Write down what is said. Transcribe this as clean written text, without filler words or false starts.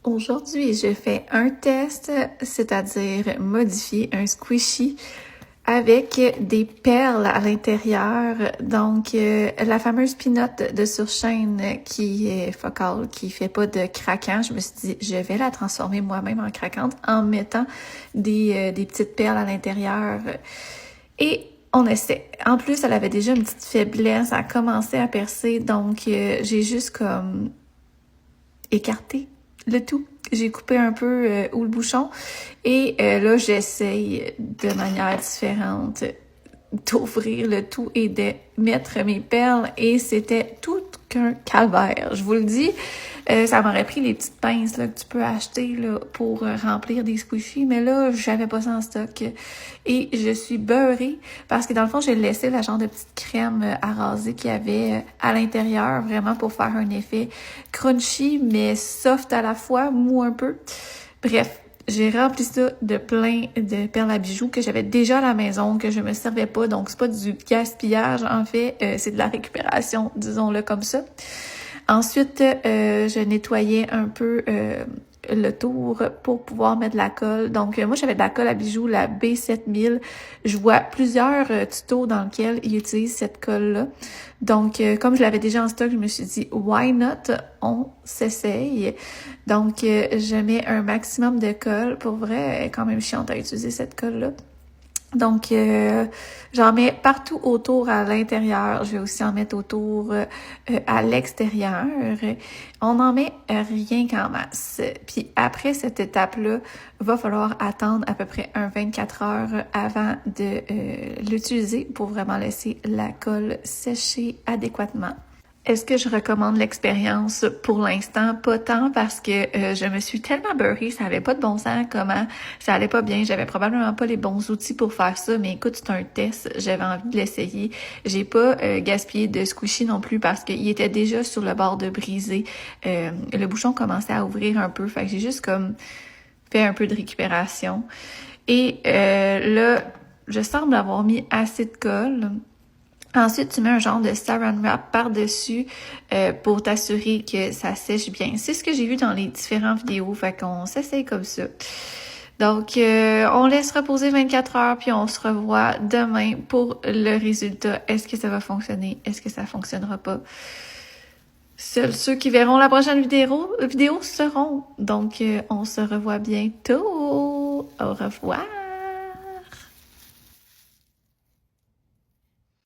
Aujourd'hui, je fais un test, c'est-à-dire modifier un squishy avec des perles à l'intérieur. Donc, la fameuse pinotte de surchaîne qui est focale, qui fait pas de craquant. Je me suis dit, je vais la transformer moi-même en craquante en mettant des petites perles à l'intérieur. Et on essaie. En plus, elle avait déjà une petite faiblesse, elle a commencé à percer, donc j'ai juste comme écarté le tout. J'ai coupé un peu où le bouchon et là, j'essaye de manière différente d'ouvrir le tout et de mettre mes perles et c'était tout qu'un calvaire. Je vous le dis, ça m'aurait pris les petites pinces là, que tu peux acheter là, pour remplir des squishies, mais là, j'avais pas ça en stock. Et je suis beurrée parce que dans le fond, j'ai laissé la genre de petite crème à raser qu'il y avait à l'intérieur, vraiment pour faire un effet crunchy, mais soft à la fois, mou un peu. Bref, j'ai rempli ça de plein de perles à bijoux que j'avais déjà à la maison, que je me servais pas, donc c'est pas du gaspillage, en fait, c'est de la récupération, disons-le comme ça. Ensuite, je nettoyais un peu le tour pour pouvoir mettre de la colle. Donc, moi, j'avais de la colle à bijoux, la B7000. Je vois plusieurs tutos dans lesquels ils utilisent cette colle-là. Donc, comme je l'avais déjà en stock, je me suis dit, why not? On s'essaye. Donc, je mets un maximum de colle. Pour vrai, elle est quand même chiante à utiliser cette colle-là. Donc, j'en mets partout autour à l'intérieur. Je vais aussi en mettre autour à l'extérieur. On n'en met rien qu'en masse. Puis après cette étape-là, va falloir attendre à peu près 24 heures avant de l'utiliser pour vraiment laisser la colle sécher adéquatement. Est-ce que je recommande l'expérience? Pour l'instant, pas tant parce que je me suis tellement beurrée, ça avait pas de bon sens comment, ça allait pas bien, j'avais probablement pas les bons outils pour faire ça, mais écoute, c'est un test, j'avais envie de l'essayer. J'ai pas gaspillé de squishy non plus parce qu'il était déjà sur le bord de briser. Le bouchon commençait à ouvrir un peu, fait que j'ai juste comme fait un peu de récupération. Et là, je semble avoir mis assez de colle. Ensuite, tu mets un genre de saran wrap par-dessus pour t'assurer que ça sèche bien. C'est ce que j'ai vu dans les différentes vidéos, fait qu'on s'essaye comme ça. Donc, on laisse reposer 24 heures, puis on se revoit demain pour le résultat. Est-ce que ça va fonctionner? Est-ce que ça fonctionnera pas? Seuls ceux qui verront la prochaine vidéo seront. Donc, on se revoit bientôt. Au revoir!